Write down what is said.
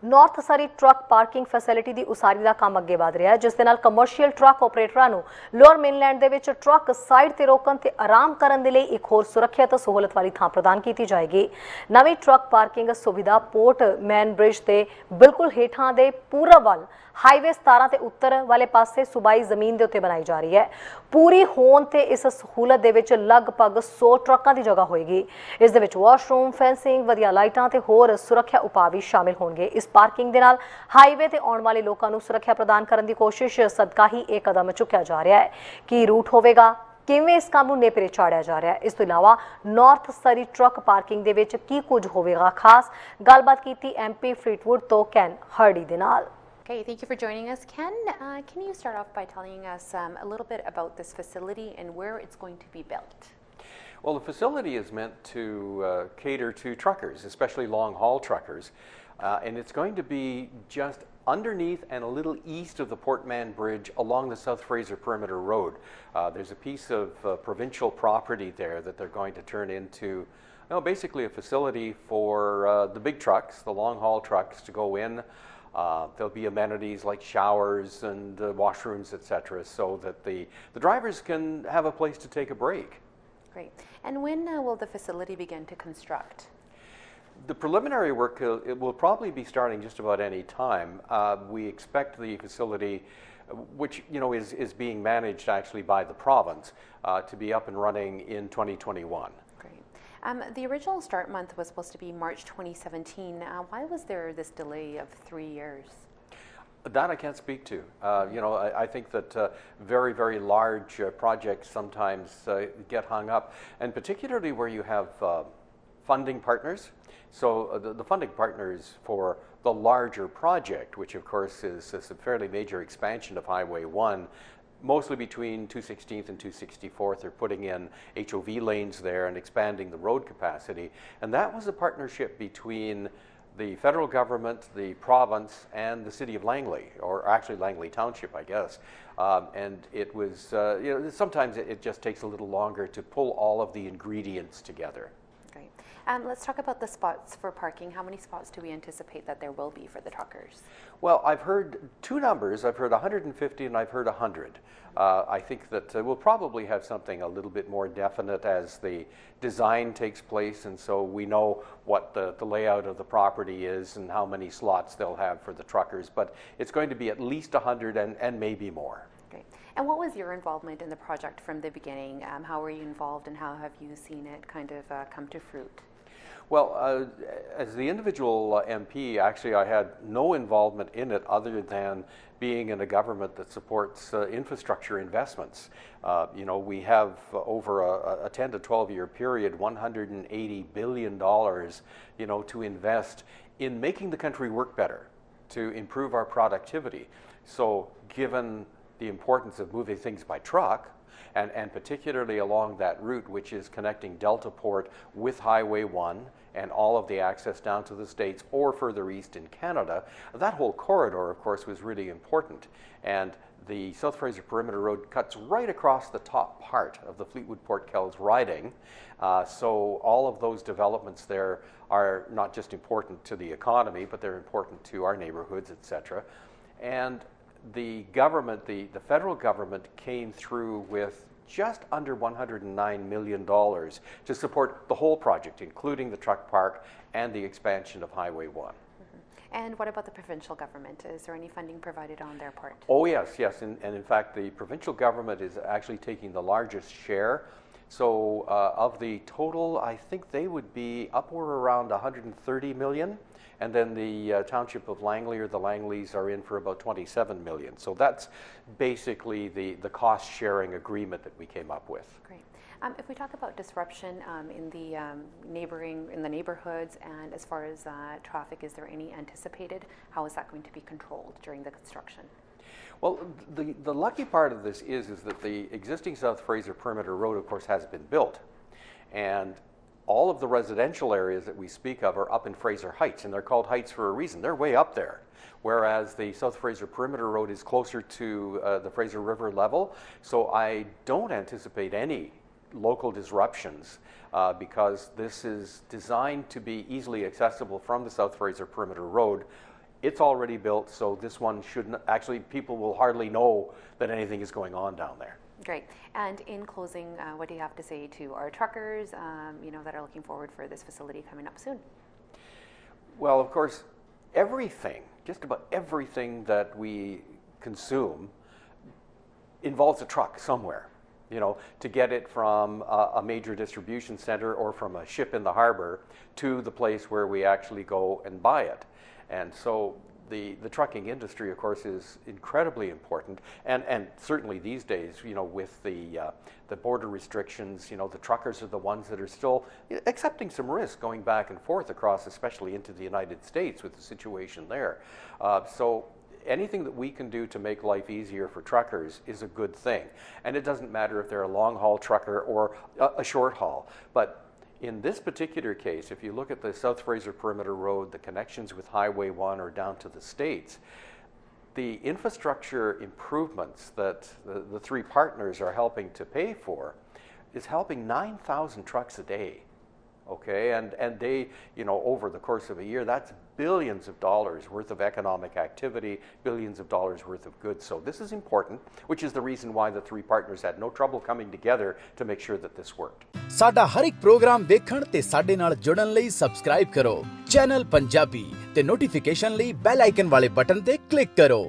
North ਸਰੀ truck parking facility ਦੀ ਉਸਾਰੀ ਦਾ ਕੰਮ ਅੱਗੇ ਵਧ ਰਿਹਾ ਹੈ, ਜਿਸ ਦੇ ਨਾਲ ਕਮਰਸ਼ੀਅਲ ਟਰੱਕ ਆਪਰੇਟਰਾਂ ਨੂੰ ਲੋਅਰ ਮੇਨਲੈਂਡ ਦੇ ਵਿੱਚ ਟਰੱਕ ਸਾਈਡ ਤੇ ਰੋਕਣ ਤੇ ਆਰਾਮ ਕਰਨ ਦੇ ਲਈ ਇੱਕ ਹੋਰ ਸੁਰੱਖਿਅਤ ਸਹੂਲਤ ਵਾਲੀ ਥਾਂ ਪ੍ਰਦਾਨ ਕੀਤੀ ਜਾਏਗੀ। ਨਵੀਂ ਟਰੱਕ ਪਾਰਕਿੰਗ ਸੁਵਿਧਾ ਪੋਰਟ ਮੈਨ ਬ੍ਰਿਜ ਤੇ ਬਿਲਕੁਲ ਹੇਠਾਂ ਦੇ ਪੂਰਬ ਵੱਲ ਹਾਈਵੇ 17 ਤੇ ਉੱਤਰ ਵਾਲੇ ਪਾਸੇ ਸੂਬਾਈ ਜ਼ਮੀਨ ਦੇ ਉੱਤੇ ਬਣਾਈ ਜਾ ਰਹੀ ਹੈ। ਪੂਰੀ ਹੋਣ ਤੇ ਇਸ ਸਹੂਲਤ ਦੇ ਵਿੱਚ ਲਗਭਗ 100 ਟਰੱਕਾਂ ਦੀ ਜਗ੍ਹਾ ਹੋਏਗੀ। ਇਸ ਦੇ ਵਿੱਚ ਵਾਸ਼ਰੂਮ, ਫੈਂਸਿੰਗ, ਵਧੀਆ ਲਾਈਟਾਂ ਤੇ ਹੋਰ ਸੁਰੱਖਿਆ ਉਪਾਅ ਵੀ ਸ਼ਾਮਿਲ ਹੋਣਗੇ। ਇਸ ਪਾਰਕਿੰਗ ਦੇ ਨਾਲ ਹਾਈਵੇ ਤੇ ਆਉਣ ਵਾਲੇ ਲੋਕਾਂ ਨੂੰ ਸੁਰੱਖਿਆ ਪ੍ਰਦਾਨ ਕਰਨ ਦੀ ਕੋਸ਼ਿਸ਼ ਸਦਕਾ ਹੀ ਇਹ ਕਦਮ ਚੁੱਕਿਆ ਜਾ ਰਿਹਾ ਹੈ। ਕੀ ਰੂਟ ਹੋਵੇਗਾ, ਕਿਵੇਂ ਇਸ ਕੰਮ ਨੂੰ ਨੇਪਰੇ ਚਾੜਿਆ ਜਾ ਰਿਹਾ ਹੈ, ਇਸ ਤੋਂ ਇਲਾਵਾ ਨਾਰਥ ਸਰੀ ਟਰੱਕ ਪਾਰਕਿੰਗ ਦੇ ਵਿੱਚ ਕੀ ਕੁਝ ਹੋਵੇਗਾ, ਖਾਸ ਗੱਲਬਾਤ ਕੀਤੀ MP ਫਰੀਦਕੋਟ ਤੋਂ ਕੈਨ ਹਰਡੀ ਦੇ ਨਾਲ। Okay, thank you for joining us, Ken. Can you start off by telling us a little bit about this facility and where it's going to be built? Well, the facility is meant to cater to truckers, especially long-haul truckers, and it's going to be just underneath and a little east of the Port Mann Bridge along the South Fraser Perimeter Road. There's a piece of provincial property there that they're going to turn into basically a facility for the big trucks, the long-haul trucks, to go in. There'll be amenities like showers and washrooms, etc., so that the drivers can have a place to take a break. Great. And when will the facility begin to construct? The preliminary work it will probably be starting just about any time. We expect the facility, which is being managed actually by the province, to be up and running in 2021. The original start month was supposed to be March 2017. Why was there this delay of 3 years? That I can't speak to. I think that very, very large projects sometimes get hung up, and particularly where you have funding partners. So the funding partners for the larger project, which of course is a fairly major expansion of Highway 1, mostly between 216th and 264th, they're putting in HOV lanes there and expanding the road capacity. And that was a partnership between the federal government, the province, and the city of Langley, or actually Langley Township, I guess. And it was, sometimes it just takes a little longer to pull all of the ingredients together. Great. Let's talk about the spots for parking. How many spots do we anticipate that there will be for the truckers? Well, I've heard two numbers. I've heard 150 and I've heard 100. I think that we'll probably have something a little bit more definite as the design takes place, and so we know what the layout of the property is and how many slots they'll have for the truckers. But it's going to be at least 100 and maybe more. Great. And what was your involvement in the project from the beginning? How were you involved and how have you seen it kind of come to fruit? Well, as the individual MP, actually I had no involvement in it other than being in a government that supports infrastructure investments. We have over a 10 to 12 year period $180 billion to invest in making the country work better, to improve our productivity. So given the importance of moving things by truck, and particularly along that route, which is connecting Delta Port with Highway 1 and all of the access down to the States or further east in Canada, that whole corridor, of course, was really important. And the South Fraser Perimeter Road cuts right across the top part of the Fleetwood Port Kells riding. So all of those developments there are not just important to the economy, but they're important to our neighborhoods, etc. And the government, the federal government, came through with just under $109 million to support the whole project, including the truck park and the expansion of Highway 1. And what about the provincial government? Is there any funding provided on their part? Oh yes, and in fact the provincial government is actually taking the largest share. So of the total, I think they would be up or around 130 million. And then the township of Langley, or the Langleys, are in for about 27 million. So that's basically the cost sharing agreement that we came up with. Great. If we talk about disruption in the neighborhoods, and as far as traffic, is there any anticipated? How is that going to be controlled during the construction? Well, the lucky part of this is that the existing South Fraser Perimeter Road, of course, has been built. And all of the residential areas that we speak of are up in Fraser Heights, and they're called Heights for a reason. They're way up there, whereas the South Fraser Perimeter Road is closer to the Fraser River level. So I don't anticipate any local disruptions because this is designed to be easily accessible from the South Fraser Perimeter Road It's already built, so this one shouldn't, actually people will hardly know that anything is going on down there. Great. And in closing, what do you have to say to our truckers, that are looking forward for this facility coming up soon? Well, of course, just about everything that we consume involves a truck somewhere. To get it from a major distribution center or from a ship in the harbor to the place where we actually go and buy it. And so the trucking industry, of course, is incredibly important. And certainly these days, with the border restrictions, the truckers are the ones that are still accepting some risk going back and forth across, especially into the United States with the situation there. So anything that we can do to make life easier for truckers is a good thing. And it doesn't matter if they're a long haul trucker or a short haul. But in this particular case, if you look at the South Fraser Perimeter Road, the connections with Highway 1 or down to the States, the infrastructure improvements that the three partners are helping to pay for is helping 9,000 trucks a day. Okay, and they, over the course of a year, that's billions of dollars worth of economic activity, billions of dollars worth of goods. So this is important, which is the reason why the three partners had no trouble coming together to make sure that this worked. ਸਾਡਾ ਹਰ ਇੱਕ programme ਵੇਖਣ ਤੇ ਸਾਡੇ ਨਾਲ ਜੁੜਨ ਲਈ subscribe ਕਰੋ channel Punjabi ਤੇ ਨੋਟੀਫਿਕੇਸ਼ਨ ਲਈ ਬੈਲ ਆਈਕਨ ਵਾਲੇ ਬਟਨ ਤੇ ਕਲਿੱਕ ਕਰੋ।